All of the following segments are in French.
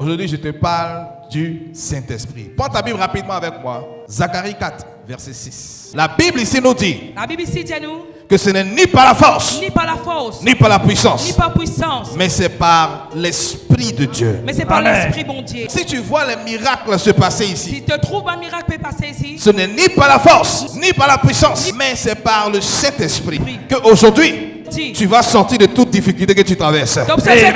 Aujourd'hui, je te parle du Saint-Esprit. Prends ta Bible rapidement avec moi. Zacharie 4, verset 6. La Bible ici nous dit que ce n'est ni par la force, ni par la puissance, mais c'est par l'Esprit de Dieu. Mais c'est par l'Esprit, bon Dieu. Si tu vois les miracles se passer ici, Si tu trouves un miracle peut passer ici, ce n'est ni par la force, ni par la puissance, mais c'est par le Saint-Esprit qu'aujourd'hui, tu vas sortir de toute difficulté que tu traverses. donc c'est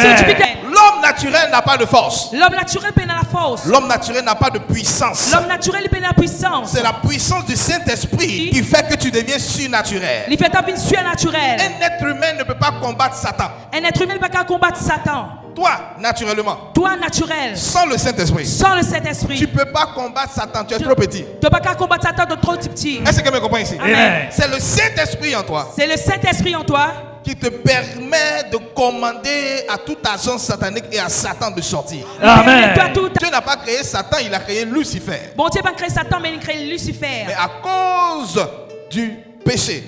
L'homme naturel n'a pas de force. l'homme naturel peut la force. L'homme naturel n'a pas de puissance. L'homme naturel il peut la puissance. C'est la puissance du Saint-Esprit qui fait que tu deviens surnaturel. Il fait ta vie surnaturelle. Un être humain ne peut pas combattre Satan. Un être humain ne peut pas combattre Satan. Toi, naturellement, Toi naturel, sans le Saint-Esprit, sans le Saint-Esprit, tu ne peux pas combattre Satan. Tu es trop petit. tu ne peux pas combattre Satan de trop petit. Est-ce que quelqu'un me comprend ici? Amen. C'est le Saint-Esprit en toi C'est le Saint-Esprit en toi qui te permet de commander à toute agence satanique et à Satan de sortir. Amen. Toi, tout. Dieu n'a pas créé Satan, il a créé Lucifer. Bon Dieu n'a pas créé Satan, mais il a créé Lucifer. Mais à cause du péché,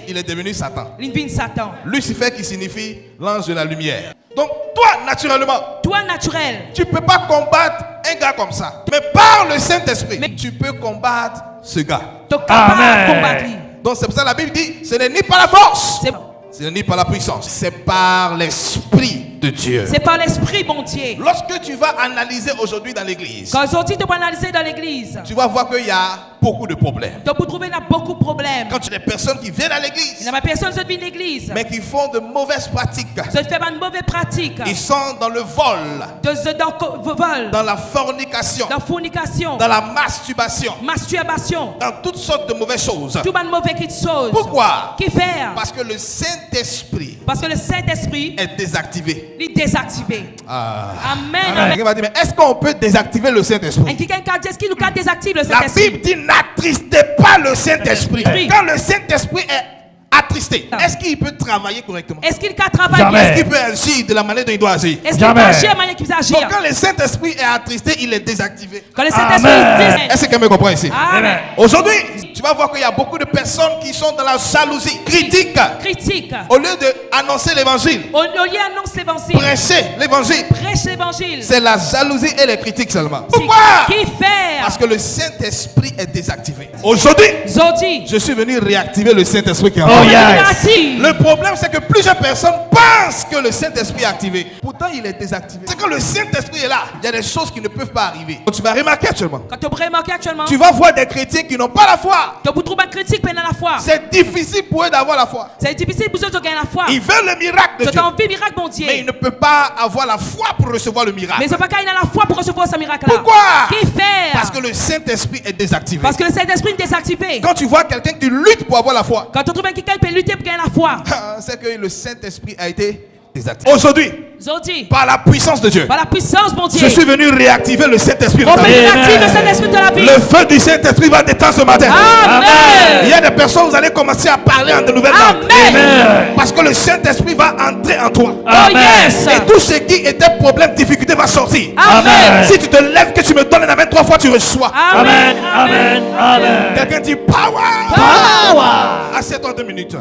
il est devenu Satan. Il vient Satan. Lucifer qui signifie l'ange de la lumière. Donc toi, naturellement, Toi naturel, tu ne peux pas combattre un gars comme ça. Mais par le Saint-Esprit, Mais- tu peux combattre ce gars. tu es capable de combattre. Donc c'est pour ça que la Bible dit, ce n'est ni par la force, C'est- ce n'est ni par la puissance, c'est par l'Esprit de Dieu. C'est par l'Esprit, bon Dieu. Lorsque tu vas analyser aujourd'hui dans l'église, Quand aujourd'hui tu peux analyser dans l'église, tu vas voir qu'il y a beaucoup de problèmes. tu peux trouver qu'il y a beaucoup de problèmes. Quand tu as des personnes qui viennent à Il l'église, n'y a pas personne qui vient à l'église. mais qui font de mauvaises pratiques, Ça fait une mauvaise pratique. ils sont dans le vol, Dans vol, dans la fornication, dans fornication, dans la masturbation, masturbation, dans toutes sortes de mauvaises choses. tout une mauvaise chose. Pourquoi? Qui faire? Parce que le Saint-Esprit Parce que le Saint-Esprit est désactivé. est désactivé. Amen. Amen. Quelqu'un va dire, mais est-ce qu'on peut désactiver le Et Saint-Esprit? quelqu'un qui a dit qu'il nous désactive le La Saint-Esprit. Bible dit, n'attristez pas le Saint-Esprit. Oui. Quand le Saint-Esprit est attristé, est-ce qu'il peut travailler correctement? Est-ce qu'il a travaillé? Est-ce qu'il peut agir de la manière dont il doit agir? Est-ce qu'il peut agir de la manière qu'il agit? Donc quand le Saint-Esprit est attristé, il est désactivé. Quand le Saint-Esprit est Est-ce que quelqu'un me comprend ici? Amen. Aujourd'hui, tu vas voir qu'il y a beaucoup de personnes qui sont dans la jalousie, critique. Critique. Au lieu d'annoncer l'évangile, Au lieu d'annoncer l'évangile, prêcher l'évangile, prêche l'évangile. c'est la jalousie et les critiques seulement. Pourquoi? Qui fait? Parce que le Saint-Esprit est désactivé. Aujourd'hui, Zodi. je suis venu réactiver le Saint-Esprit qui est en Oh, moi. yes. Le problème, c'est que plusieurs personnes pensent que le Saint-Esprit est activé. Pourtant, il est désactivé. C'est quand le Saint-Esprit est là, il y a des choses qui ne peuvent pas arriver. Donc, tu vas remarquer actuellement. Quand tu remarques actuellement, Tu vas voir des chrétiens qui n'ont pas la foi. tu trouves une critique pendant la foi. C'est difficile pour eux d'avoir la foi. C'est difficile pour eux de gagner la foi. Ils veulent le miracle de Tu Dieu. as envie miracle, bon Dieu. Mais ils ne peuvent pas avoir la foi pour recevoir le miracle. Mais ils n'ont pas gagné la foi pour recevoir ce miracle-là. Pourquoi? Qui fait? Parce que le Saint-Esprit est désactivé. Parce que le Saint-Esprit est désactivé. Quand tu vois quelqu'un qui lutte pour avoir la foi, Quand tu trouves quelqu'un qui peut lutter pour gagner la foi. c'est que le Saint-Esprit a été désactivé. Aujourd'hui, Zodi. par la puissance de Dieu, Par la puissance, bon Dieu. je suis venu réactiver le Saint-Esprit. On dans ta peut vie. réactiver le Saint-Esprit de la vie. Le feu du Saint-Esprit va détendre ce matin. Amen. Il y a des personnes, vous allez commencer à parler en de nouvelles langues. Amen. Parce que le Saint-Esprit va entrer en toi. Oh yes. Et tout ce qui était problème, difficulté va sortir. Amen. Si tu te lèves, que tu me donnes la main 3 fois, tu reçois. Amen. Amen. Amen. Quelqu'un dit power. Power. Assieds-toi 2 minutes.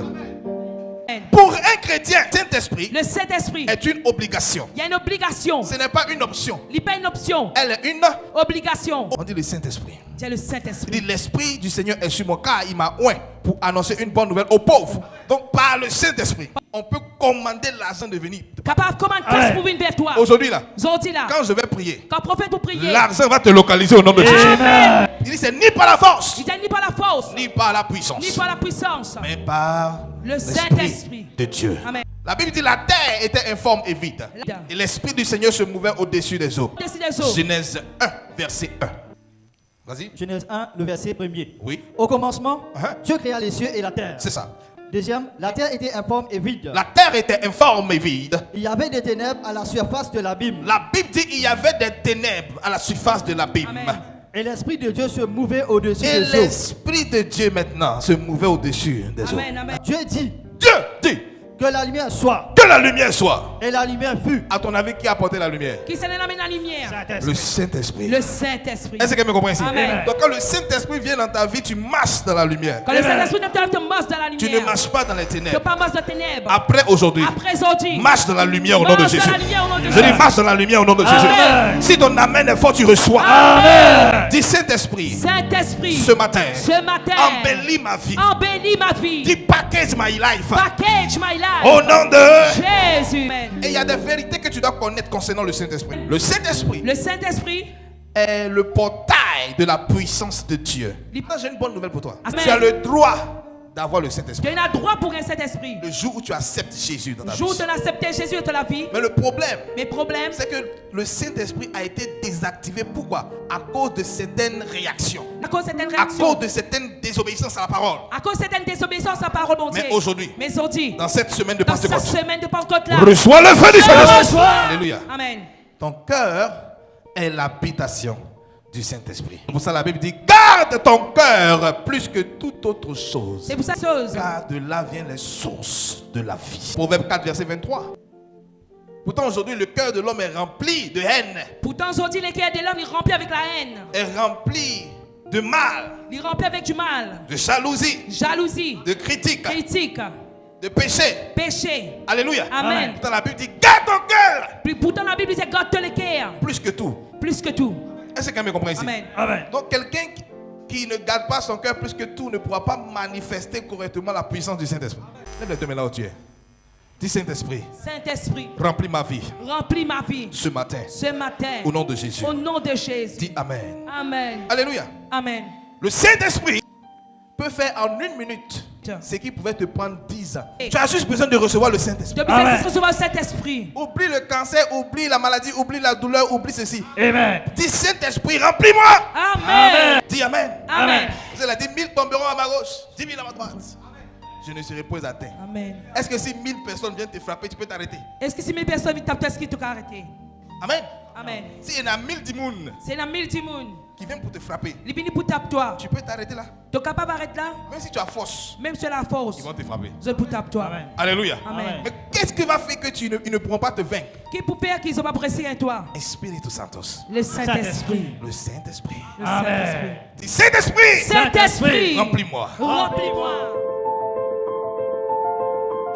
Pour un chrétien, Saint-Esprit Le Saint-Esprit. est une obligation. Il y a une obligation. Ce n'est pas une option. Il n'y a pas une option. Elle est une. Obligation. On dit le Saint-Esprit. C'est le Il Saint-Esprit. dit l'Esprit du Seigneur est sur moi car il m'a oint pour annoncer une bonne nouvelle aux pauvres. Donc par le Saint-Esprit, on peut commander l'argent de venir. Capable comment grâce pour venir vers toi. Aujourd'hui là, Zodi là. quand je vais prier, Quand prophète pour prier. l'argent va te localiser au nom de Jésus. Amen. Il dit c'est ni par la force, Il dit ni par la force, ni par la puissance, ni par la puissance. mais par Le l'Esprit Saint-Esprit. de Dieu. Amen. La Bible dit la terre était informe et vide. Et l'Esprit du Seigneur se mouvait au-dessus des eaux. Au-dessus des eaux. Genèse 1, verset 1. Vas-y. Genèse 1, le verset 1er. Oui, Au commencement, Uh-huh. Dieu créa les cieux et la terre. c'est ça. Deuxième, la terre était informe et vide. La terre était informe et vide. Il y avait des ténèbres à la surface de l'abîme. La Bible dit il y avait des ténèbres à la surface de l'abîme. Amen. Et l'Esprit de Dieu se mouvait au-dessus Et des eaux. l'Esprit de Dieu maintenant se mouvait au-dessus des eaux. Amen. Amen. Dieu dit, Dieu dit, Que la lumière soit. Que la lumière soit. Et la lumière fut. À ton avis, qui a apporté la lumière? Qui s'en amène la lumière? Le Saint-Esprit. Le Saint-Esprit. Est-ce que vous comprenez ici? Amen. Donc quand le Saint-Esprit vient dans ta vie, tu marches dans la lumière. Quand le Saint-Esprit te marche dans la lumière. Tu ne marches pas dans les Tu ténèbres. pas marche dans les ténèbres. Après aujourd'hui, Après aujourd'hui. marche dans la lumière au nom de Marche dans Jésus. la lumière au nom de Je Jésus. dis marche dans la lumière au nom de Jésus. Si ton amen est fort, tu reçois. Amen. Dis Saint-Esprit, Saint-Esprit. ce matin, embellis ma vie. Embellis ma vie. Dis package my life. Package my life. Au nom de Jésus. Amen. Et il y a des vérités que tu dois connaître concernant le Saint-Esprit. Le Saint-Esprit Le Saint-Esprit est le portail de la puissance de Dieu. J'ai une bonne nouvelle pour toi. Amen. Tu as le droit d'avoir le Saint-Esprit. tu as droit pour un Saint-Esprit. Le jour où tu acceptes Jésus dans ta Le jour où vie. tu as accepté Jésus dans ta vie. Mais le problème, Mes problèmes, c'est que le Saint-Esprit a été désactivé. Pourquoi? À cause de certaines réactions. à cause de certaines À réactions. cause de certaines désobéissances à la parole. À cause de certaines désobéissances à la parole, mon Dieu. Mais aujourd'hui, aujourd'hui, dans cette semaine de dans cette Pentecôte, semaine de Pentecôte là. reçois le feu du Saint-Esprit. Reçois. Alléluia. Amen. Ton cœur est l'habitation du Saint-Esprit. Pour ça, la Bible dit, garde ton cœur plus que toute autre chose. C'est pour ça chose. Car de là viennent les sources de la vie. Proverbe 4, verset 23. Pourtant, aujourd'hui, le cœur de l'homme est rempli de haine, Pourtant, aujourd'hui, le cœur de l'homme est rempli avec la haine. est rempli de mal, Il est rempli avec du mal, de jalousie, jalousie, de critique, critique, de péché. péché. Alléluia. Amen. Pourtant, la Bible dit, garde ton cœur Pourtant, la Bible dit garde le cœur. plus que tout. Plus que tout. Est-ce que quelqu'un me comprend ici? Amen. Amen. Donc quelqu'un qui ne garde pas son cœur plus que tout ne pourra pas manifester correctement la puissance du Saint-Esprit. Lève les deux mains là où tu es. Dis Saint-Esprit, Saint-Esprit, remplis ma vie remplis ma vie ce matin ce matin. au nom de Jésus. Au nom de Jésus. Dis Amen. Amen. Alléluia. Amen. Le Saint-Esprit peut faire en 1 minute ce qui pouvait te prendre 10 ans. Tu as juste besoin de recevoir le Saint-Esprit. Depuis que tu reçois le Saint-Esprit. Oublie le cancer, oublie la maladie, oublie la douleur, oublie ceci. Amen. Dis Saint-Esprit, remplis-moi. Amen. Dis Amen. Amen. Vous allez dire 1000 tomberont à ma gauche, 10 000 à ma droite. Je ne serai point atteint. Amen. Est-ce que si 1000 personnes viennent te frapper, tu peux t'arrêter? Est-ce que si 1000 personnes viennent taper, est-ce qu'il t'a arrêté? Amen. Amen. S'il y en a 1000 dimoun C'est la 1000 timouns. qui viennent pour te frapper, Les bénis pour taper toi. tu peux t'arrêter là. Tu es capable d'arrêter là? Même si tu as force, Même sur la force. ils vont te frapper. Je pour taper toi. Amen. Alléluia. Amen. Mais qu'est-ce qui va faire que ils ne pourront pas te vaincre? Qui pour faire qu'ils ont pas pressé en toi? Espíritu Santos. Le Saint-Esprit. Le Saint-Esprit. Le Saint-Esprit. Dis Saint-Esprit, Saint-Esprit. remplis-moi. Remplis-moi.